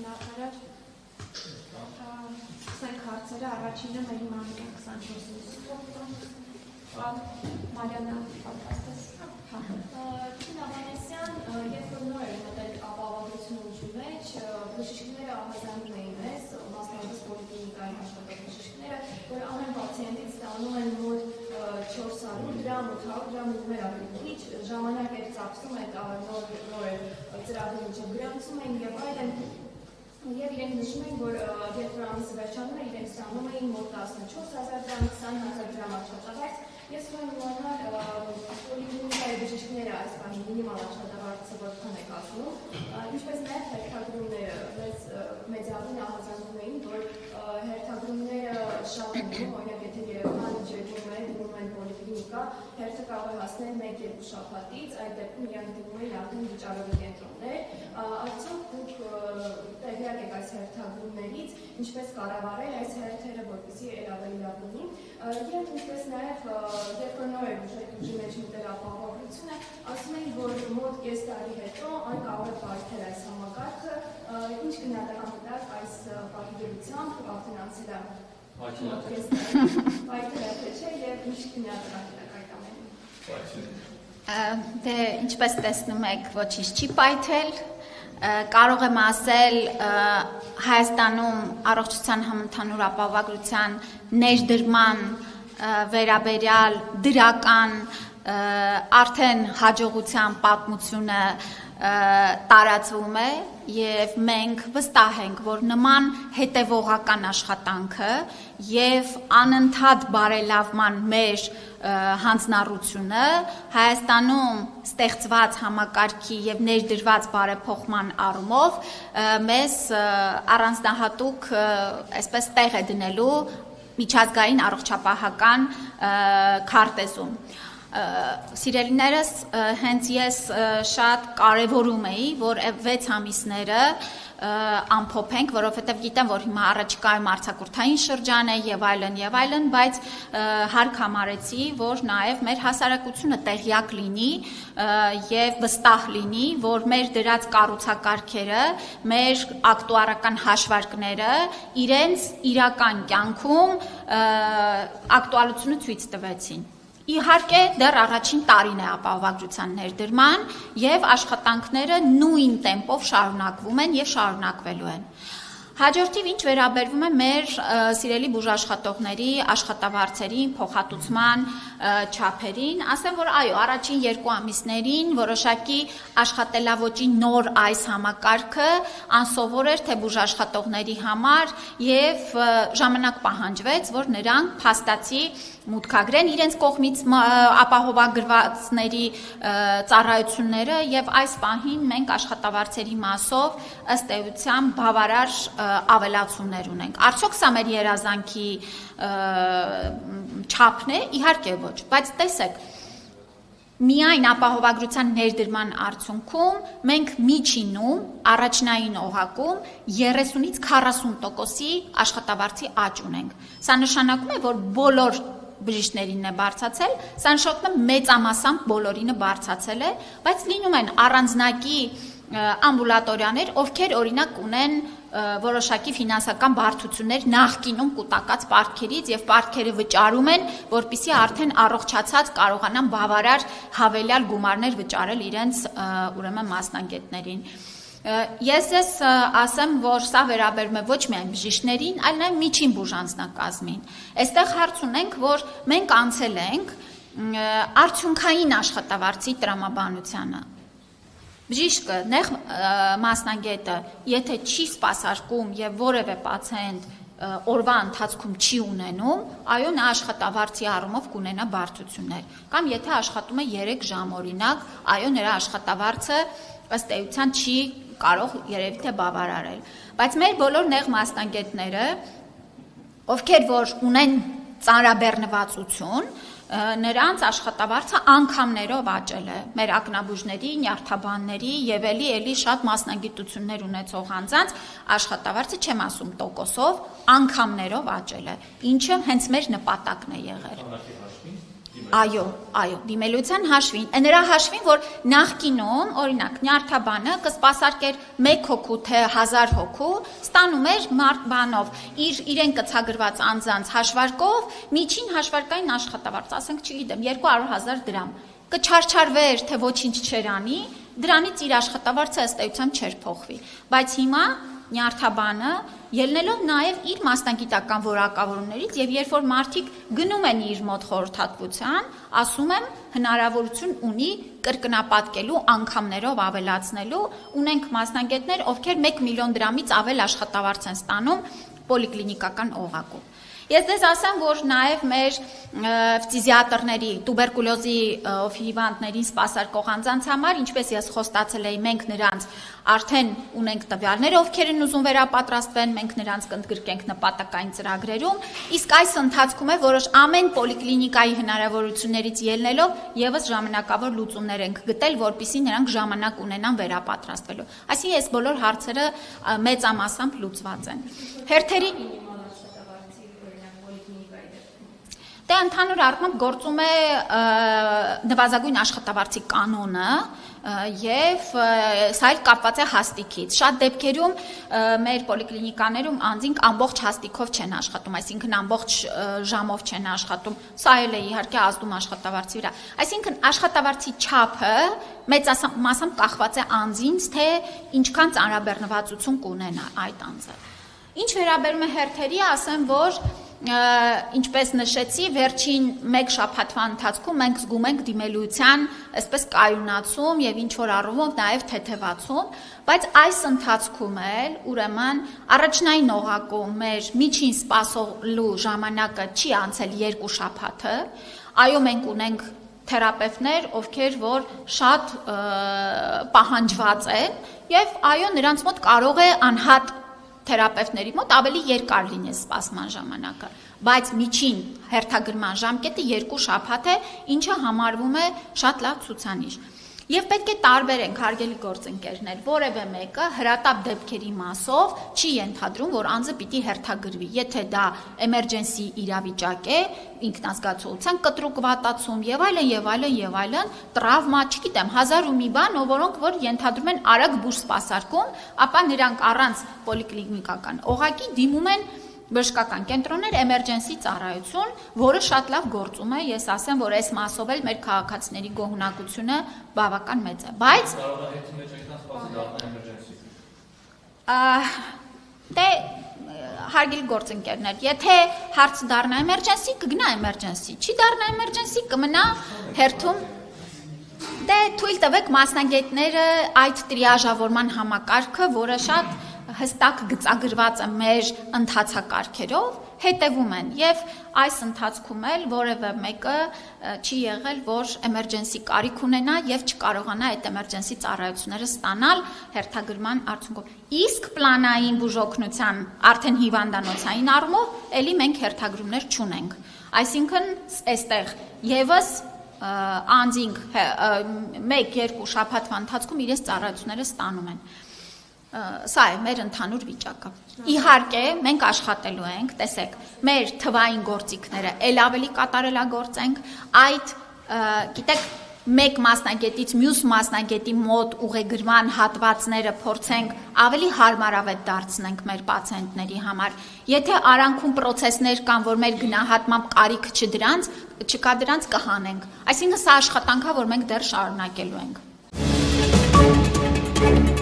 Նախարար, սկսենք հարցերը, առաջինը մեր իմանական 24-ից։ Մարիանա, պատկաստես։ Կին Ավանեսյան, երբ որ նոր էր մտել ապահովագրություն ուժի մեջ, բժիշկները ահազանգում էին մեզ, մասնավորապես պոլիկլինիկայի աշխատող բժիշկները, որ ամեն պացիենտից ստանում են մոտ 400 դրամ, 800 դրամ ու մեր ավելի քիչ, ժամանակ էր ծախսում, այդ նոր ծրագրի միջև գրանցում էին եւ այլն։ Եվ իրենք նշում են, որ երբ որ ամիսը վերջանում էր, իրենք ստանում էին մոտ 14,000 դրամ, 20,000 դրամ աշխատավարձ։ Ես ուզում եմ իմանալ պոլիկլինիկայի բժիշկները այս բանի մինիմալ աշխատավարձը որքան է կազմում, ինչպես նաև հերթագրումները մեծավին ահազանգում էին, որ հերթագրումները շատ են դնում, օրինակ եթե Երևան ջերմում է, դնում են պոլիկլինիկա, հերթը կարող է հասնել 1-2 շաբաթից, այդ դեպքում իրանք դնում են արդեն վիճարովի կենտրոններ, արդյոք դուք տեղյակ եք այս հերթագրումներից, ինչպես կառավարել այս հերթերը, որպեսզի ավելի լավ լինի, եւ ինչպես նաև երբ որ նոր է ուժի մեջ մտել ապահովագրությունը, ասում են, որ մոտ կես տարի հետո այն կարող է բարդել այս համակարգը, ինչ գնահատական կտաք այս պատվիրությամբ արդեն անցել է մոտ կես տարի բարդել է թե չէ եւ ինչ գնահատական կտաք այդ ամենին։ Դե ինչպես տեսնում եք, ոչինչ չի պայթել, կարող եմ ասել Հայաստանում առողջության համընդհանուր ապահովագրության ներդրման վերաբերյալ դրական արդեն հաջողության պատմությունը տարածվում է եւ մենք վստահ ենք, որ նման հետեւողական աշխատանքը եւ անընդհատ բարելավման մեր հանձնառությունը Հայաստանում ստեղծված համակարգի եւ ներդրված բարեփոխման առումով մեզ առանձնահատուկ այսպես տեղ է դնելու միջազգային առողջապահական քարտեզում։ Սիրելիներս, հենց ես շատ կարևորում էի, որ 6 ամիսները ամփոփենք, որովհետև գիտեմ, որ հիմա առաջիկայում արձակուրդային շրջան է եւ այլն, բայց հարկ համարեցի, որ նաեւ մեր հասարակությունը տեղյակ լինի եւ վստահ լինի, որ մեր դրած կառուցակարգերը, մեր ակտուարական հաշվարկները իրենց իրական կյանքում ակտուալությունը ցույց տվեցին։ Իհարկե դեռ առաջին տարին է ապահովագրության ներդրման եւ աշխատանքները նույն տեմպով շարունակվում են եւ շարունակվելու են։ Հաջորդիվ ինչ վերաբերվում է մեր սիրելի բուժաշխատողների աշխատավարձերի փոխհատուցման չափերին, ասեմ, որ այո, առաջին 2 ամիսներին որոշակի աշխատելավոճի նոր այս համակարգը անսովոր էր թե բուժաշխատողների համար եւ ժամանակ պահանջվեց, որ նրանք փաստացի մուտքագրեն իրենց կողմից ապահովագրվածների ծառայությունները եւ այս պահին մենք աշխատավարձերի մասով ըստ էության բավարար ավելացումներ ունենք։ Արդյոք սա մեր երազանքի չափն է, իհարկե ոչ, բայց տեսեք, միայն ապահովագրության ներդրման արդյունքում մենք միջինում առաջնային օղակում 30-ից 40%-ի աշխատավարձի աճ ունենք։ Սա նշանակում է, որ բոլոր բժիշկներին է բարձացել, սա նշանակում է մեծամասամբ բոլորինը բարձացել է, բայց լինում են առանձնակի ամբուլատորիաներ, ովքեր օրինակ ունեն որոշակի ֆինանսական բարդություններ նախկինում կուտակած պարտքերից եւ պարտքերը վճարում են, որպեսզի արդեն առողջացած կարողանան բավարար հավելյալ գումարներ վճարել իրենց ուրեմն մասնագետներին։ Ես ասեմ, որ սա վերաբերում է ոչ միայն բժիշկներին, այլ նաև միջին բուժանձնակազմին։ Այստեղ հարց ունենք, որ մենք անցել ենք արդյունքային աշխատավարձի տրամաբանությանը։ Բժիշկը, նեղ մասնագետը, եթե չի սպասարկում եւ որևէ պացիենտ օրվա ընթացքում չի ունենում, այո, նա աշխատավարձի առումով կունենա բարդություններ։ Կամ եթե աշխատում է 3 ժամ օրինակ, այո, նրա աշխատավարձը ըստ էության չի կարող երևի թե բավարարել։ Բայց մեր բոլոր նեղ մասնագետները, ովքեր որ ունեն ծանրաբեռնվածություն, նրանց աշխատավարձը անգամներով աճել է։ Մեր ակնաբուժների, նյարդաբանների եւ էլի շատ մասնագիտություններ ունեցող անձանց աշխատավարձը չեմ ասում տոկոսով, անգամներով աճել է, ինչը հենց մեր նպատակն է եղել։ Այո, դիմելության հաշվին, նրա հաշվին, որ նախկինում, օրինակ, նյարդաբանը կսպասարկեր 1 հոգու թե 1000 հոգու, ստանում էր բանով, իրեն կցագրված անձանց հաշվարկով, միջին հաշվարկային աշխատավարձ, ասենք, չգիտեմ, 200,000 դրամ, կչարչարվեր, թե ոչինչ չեր անի, դրանից իր աշխատավարձը ըստ էության չէր փոխվի, բայց հիմա նյարդաբանը ելնելով նաև իր մասնագիտական որակավորումներից եւ երբ որ մարդիկ գնում են իր մոտ խորհրդատվության, ասում եմ, հնարավորություն ունի կրկնապատկելու անգամներով ավելացնելու, ունենք մասնագետներ, ովքեր 1 միլիոն դրամից ավել աշխատավարձ են ստանում պոլիկլինիկական օղակում։ Ես դες ասեմ, որ նաև մեր ֆտիզիատրների, տուբերկուլոզի հիվանդներին սպասարկող անձանց համար, ինչպես ես խոստացել էի, մենք նրանց արդեն ունենք տվյալներ, ովքեր են ուզում վերապատրաստվեն, մենք նրանց կընդգրկենք նպատակային ծրագրերում, իսկ այս ընթացքում է որոշ ամեն պոլիկլինիկայի հնարավորություններից ելնելով եւս ժամանակավոր լուծումներ ենք գտել, որպեսզի նրանք ժամանակ ունենան վերապատրաստվելու։ Այսինքն այս բոլոր հարցերը մեծամասամբ լուծված են։ Հերթերի Դե ընդհանուր առմամբ գործում է նվազագույն աշխատավարձի կանոնը եւ սա էլ կապված է հաստիքից։ Շատ դեպքերում մեր պոլիկլինիկաներում անձինք ամբողջ հաստիքով չեն աշխատում, այսինքն ամբողջ ժամով չեն աշխատում։ Սա էլ է իհարկե ազդում աշխատավարձի վրա։ Այսինքն աշխատավարձի չափը մեծամասամբ կախված է անձինց, թե ինչքան ծանրաբեռնվածություն կունենա այդ անձը։ Ինչ վերաբերում է հերթերի, ասեմ, որ ինչպես նշեցի, վերջին 1 շաբաթվա ընթացքում մենք զգում ենք դիմելության այսպես կայունացում եւ ինչ որ առումով նաեւ թեթևացում, բայց այս ընթացքում էլ ուրեմն առաջնային օղակում մեր միջին սպասելու ժամանակը չի անցել 2 շաբաթը, այո մենք ունենք թերապևտներ, ովքեր որ շատ պահանջված են եւ այո նրանց մոտ կարող է անհատ թերապևտների մոտ ավելի երկար լինի սպասման ժամանակը, բայց միջին հերթագրման ժամկետը 2 շաբաթ է, ինչը համարվում է շատ լավ ցուցանիշ։ Եվ պետք է տարբերենք հարգելի գործընկերներ, որևէ մեկը հրատապ դեպքերի մասով չի ենթադրում, որ անձը պիտի հերթագրվի, եթե դա էմերջենսի իրավիճակ է, ինքնազգացողության կտրուկ վատացում եւ այլն, տրավմա, չգիտեմ, 1000 ու մի բան, որոնք որ ենթադրում են արագ բուժ սպասարկում, ապա նրանք առանց պոլիկլինիկական օղակի դիմում են բժշկական կենտրոններ էմերջենսի ծառայություն, որը շատ լավ գործում է, ես ասեմ, որ այս մասով էլ մեր քաղաքացիների գոհունակությունը բավական մեծ է, բայց դե հարգելի գործընկերներ, եթե հարցը դառնա էմերջենսի, կգնա էմերջենսի, չի դառնա էմերջենսի, կմնա հերթում դե թույլ տվեք մասնագետները այդ տրիաժավորման համակարգը, որը շատ հստակ գծագրված է մեր ընթացակարգերով, հետևում են եւ այս ընթացքում էլ որևէ մեկը չի եղել, որ էմերջենսի կարիք ունենա եւ չկարողանա այդ էմերջենսի ծառայությունները ստանալ հերթագրման արդյունքում։ Իսկ պլանային բուժօգնության արդեն հիվանդանոցային առումով ելի մենք հերթագրումներ չունենք։ Այսինքն այստեղ եւս անձինք 1-2 շաբաթվա ընթացքում իրենց ծառայությունները ստանում են։ Սա է մեր ընդհանուր վիճակը։ Իհարկե, մենք աշխատելու ենք, տեսեք, մեր թվային գործիքները ել ավելի կատարելագործենք, այդ, գիտեք, մեկ մասնագետից մյուս մասնագետի մոտ ուղեգրման հատվածները փորձենք ավելի հարմարավետ դարձնենք մեր պացիենտների համար։ Եթե արանքում պրոցեսներ կան, որ մեր գնահատմամբ կարիք չկա դրանց կհանենք։ Այսինքն սա աշխատանք է, որ մենք դեռ շարունակելու ենք։